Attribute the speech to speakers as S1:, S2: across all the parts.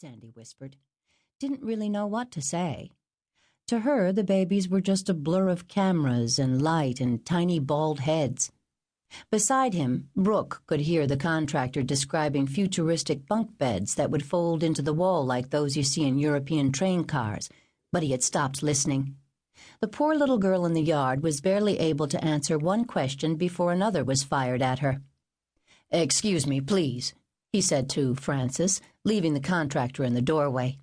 S1: Sandy whispered. Didn't really know what to say. To her, the babies were just a blur of cameras and light and tiny bald heads. Beside him, Brooke could hear the contractor describing futuristic bunk beds that would fold into the wall like those you see in European train cars, but he had stopped listening. The poor little girl in the yard was barely able to answer one question before another was fired at her. "Excuse me, please," he said to Francis, leaving the contractor in the doorway.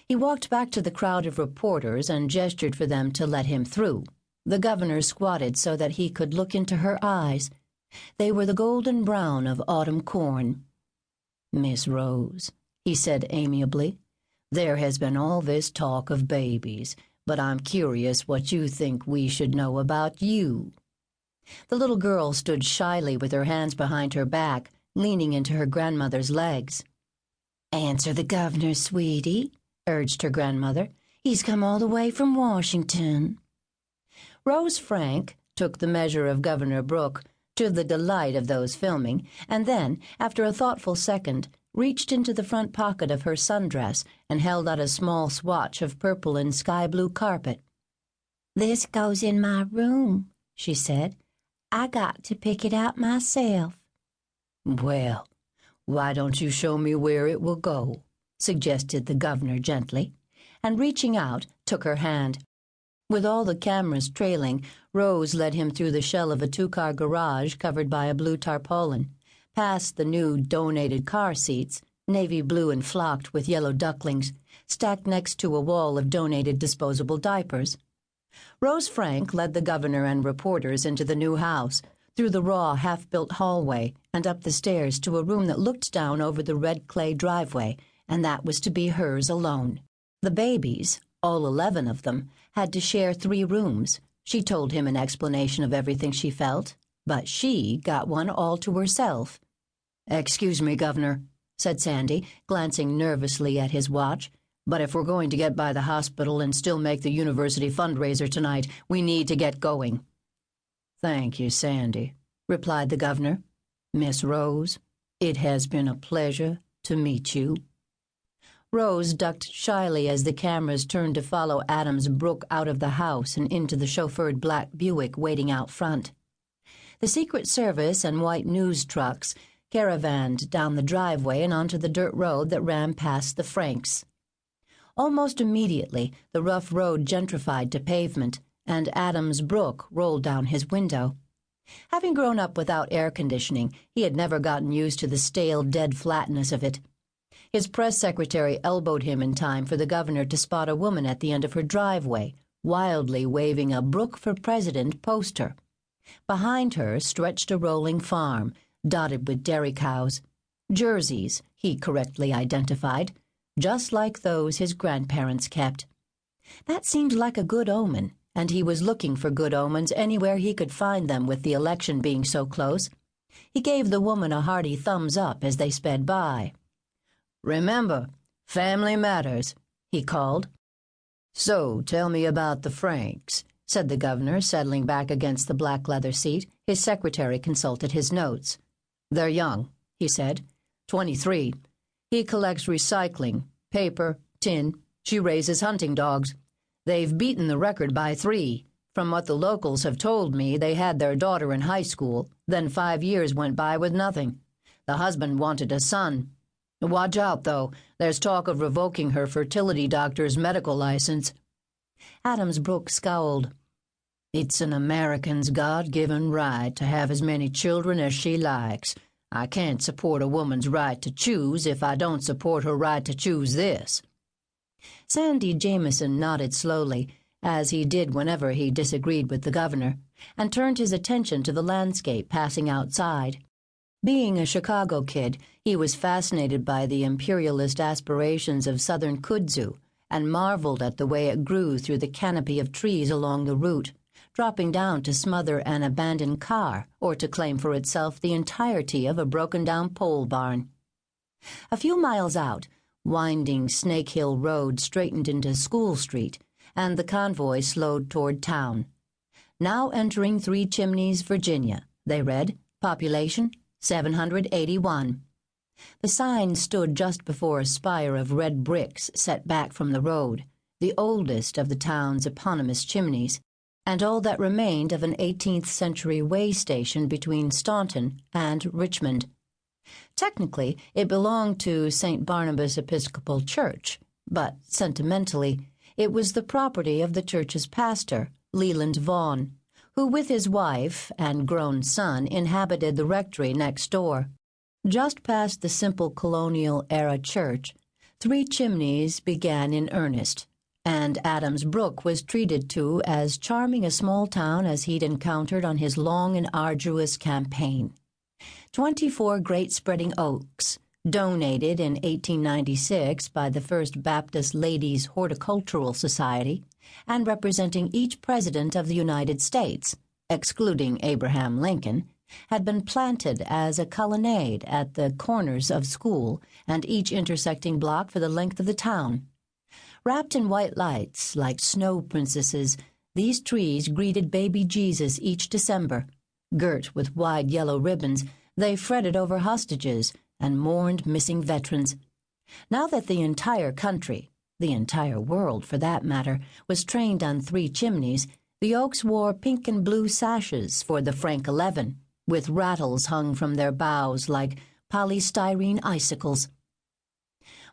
S1: He walked back to the crowd of reporters and gestured for them to let him through. The governor squatted so that he could look into her eyes. They were the golden brown of autumn corn. "Miss Rose," he said amiably, "there has been all this talk of babies, but I'm curious what you think we should know about you." The little girl stood shyly with her hands behind her back, leaning into her grandmother's legs. "Answer the governor, sweetie," urged her grandmother. "He's come all the way from Washington." Rose Frank took the measure of Governor Brooke, to the delight of those filming, and then, after a thoughtful second, reached into the front pocket of her sundress and held out a small swatch of purple and sky-blue carpet. "This goes in my room," she said. "I got to pick it out myself." "Well, why don't you show me where it will go?" suggested the governor gently, and reaching out, took her hand. With all the cameras trailing, Rose led him through the shell of a two-car garage covered by a blue tarpaulin, past the new donated car seats, navy blue and flocked with yellow ducklings, stacked next to a wall of donated disposable diapers. Rose Frank led the governor and reporters into the new house, through the raw, half-built hallway, and up the stairs to a room that looked down over the red clay driveway, and that was to be hers alone. The babies, all 11 of them, had to share 3 rooms. She told him in explanation of everything she felt, but she got one all to herself. "Excuse me, Governor," said Sandy, glancing nervously at his watch, "but if we're going to get by the hospital and still make the university fundraiser tonight, we need to get going." "Thank you, Sandy," replied the governor. "Miss Rose, it has been a pleasure to meet you." Rose ducked shyly as the cameras turned to follow Adams Brooke out of the house and into the chauffeured black Buick waiting out front. The Secret Service and white news trucks caravanned down the driveway and onto the dirt road that ran past the Franks. Almost immediately, the rough road gentrified to pavement, and Adams Brooke rolled down his window. Having grown up without air conditioning, he had never gotten used to the stale, dead flatness of it. His press secretary elbowed him in time for the governor to spot a woman at the end of her driveway, wildly waving a Brooke for President poster. Behind her stretched a rolling farm, dotted with dairy cows. Jerseys, he correctly identified, just like those his grandparents kept. That seemed like a good omen, and he was looking for good omens anywhere he could find them with the election being so close. He gave the woman a hearty thumbs up as they sped by. "Remember, family matters," he called. "So tell me about the Franks," said the governor, settling back against the black leather seat. His secretary consulted his notes. "They're young," he said. 23. He collects recycling, paper, tin. She raises hunting dogs. They've beaten the record by 3. From what the locals have told me, they had their daughter in high school, then 5 years went by with nothing. The husband wanted a son. Watch out, though. There's talk of revoking her fertility doctor's medical license." Adams Brooke scowled. "It's an American's God-given right to have as many children as she likes. I can't support a woman's right to choose if I don't support her right to choose this." Sandy Jameson nodded slowly, as he did whenever he disagreed with the governor, and turned his attention to the landscape passing outside. Being a Chicago kid, he was fascinated by the imperialist aspirations of southern kudzu and marveled at the way it grew through the canopy of trees along the route, dropping down to smother an abandoned car or to claim for itself the entirety of a broken-down pole barn. A few miles out, winding Snake Hill Road straightened into School Street, and the convoy slowed toward town. "Now entering Three Chimneys, Virginia," they read. "Population 781. The sign stood just before a spire of red bricks set back from the road, the oldest of the town's eponymous chimneys, and all that remained of an 18th-century way station between Staunton and Richmond. Technically, it belonged to St. Barnabas Episcopal Church, but sentimentally, it was the property of the church's pastor, August Vaughn, who with his wife and grown son inhabited the rectory next door. Just past the simple colonial-era church, Three Chimneys began in earnest, and Adams Brooke was treated to as charming a small town as he'd encountered on his long and arduous campaign. 24 great spreading oaks, donated in 1896 by the First Baptist Ladies Horticultural Society, and representing each president of the United States, excluding Abraham Lincoln, had been planted as a colonnade at the corners of school and each intersecting block for the length of the town. Wrapped in white lights like snow princesses, these trees greeted baby Jesus each December. Girt with wide yellow ribbons, they fretted over hostages and mourned missing veterans. Now that the entire country, the entire world for that matter, was trained on Three Chimneys, the oaks wore pink and blue sashes for the Frank 11, with rattles hung from their boughs like polystyrene icicles.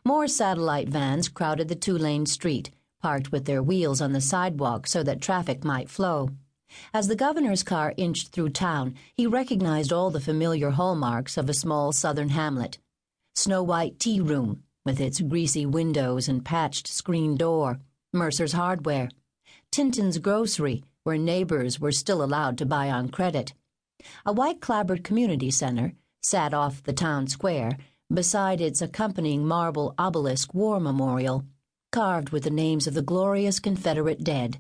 S1: More satellite vans crowded the two-lane street, parked with their wheels on the sidewalk so that traffic might flow. As the governor's car inched through town, he recognized all the familiar hallmarks of a small southern hamlet. Snow-white tea room, with its greasy windows and patched screen door, Mercer's Hardware, Tinton's Grocery, where neighbors were still allowed to buy on credit, a white-clapboard community center sat off the town square beside its accompanying marble obelisk war memorial, carved with the names of the glorious Confederate dead.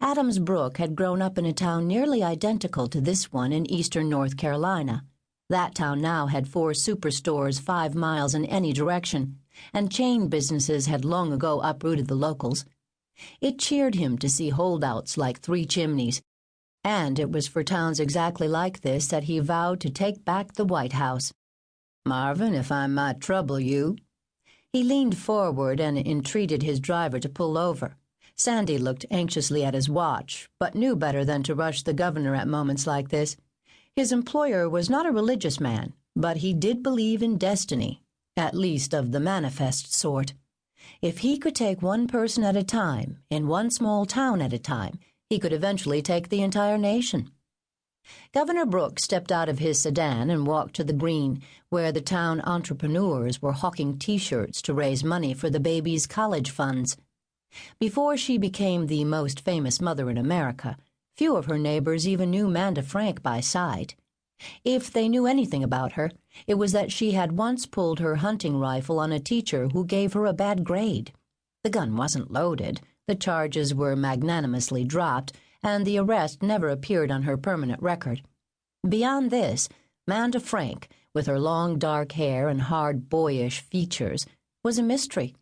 S1: Adams Brooke had grown up in a town nearly identical to this one in eastern North Carolina. That town now had 4 superstores 5 miles in any direction, and chain businesses had long ago uprooted the locals. It cheered him to see holdouts like Three Chimneys, and it was for towns exactly like this that he vowed to take back the White House. "Marvin, if I might trouble you." He leaned forward and entreated his driver to pull over. Sandy looked anxiously at his watch, but knew better than to rush the governor at moments like this. His employer was not a religious man, but he did believe in destiny, at least of the manifest sort. If he could take one person at a time, in one small town at a time, he could eventually take the entire nation. Governor Brooke stepped out of his sedan and walked to the green, where the town entrepreneurs were hawking T-shirts to raise money for the baby's college funds. Before she became the most famous mother in America, few of her neighbors even knew Manda Frank by sight. If they knew anything about her, it was that she had once pulled her hunting rifle on a teacher who gave her a bad grade. The gun wasn't loaded, the charges were magnanimously dropped, and the arrest never appeared on her permanent record. Beyond this, Manda Frank, with her long dark hair and hard boyish features, was a mystery.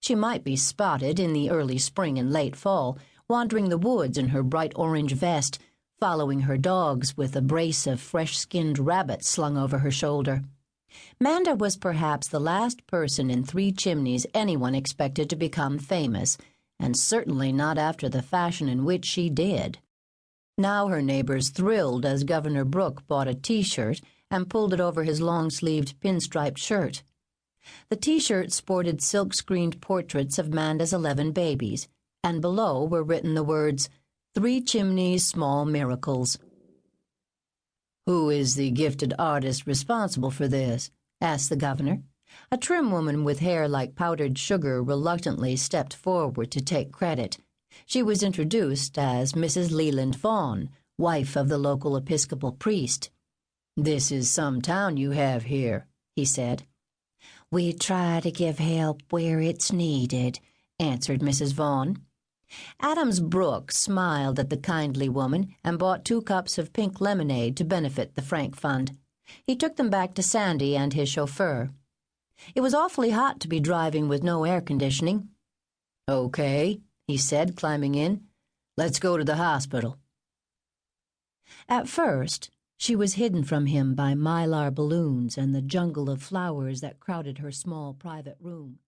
S1: She might be spotted in the early spring and late fall, wandering the woods in her bright orange vest, following her dogs with a brace of fresh-skinned rabbits slung over her shoulder. Manda was perhaps the last person in Three Chimneys anyone expected to become famous, and certainly not after the fashion in which she did. Now her neighbors thrilled as Governor Brooke bought a T-shirt and pulled it over his long-sleeved pinstriped shirt. The T-shirt sported silk-screened portraits of Manda's 11 babies, and below were written the words, "Three Chimneys Small Miracles." "Who is the gifted artist responsible for this?" asked the governor. A trim woman with hair like powdered sugar reluctantly stepped forward to take credit. She was introduced as Mrs. Leland Vaughn, wife of the local Episcopal priest. "This is some town you have here," he said. "We try to give help where it's needed," answered Mrs. Vaughn. Adams Brooke smiled at the kindly woman and bought 2 cups of pink lemonade to benefit the Frank Fund. He took them back to Sandy and his chauffeur. It was awfully hot to be driving with no air conditioning. "Okay," he said, climbing in. "Let's go to the hospital." At first, She was hidden from him by mylar balloons and the jungle of flowers that crowded her small private room.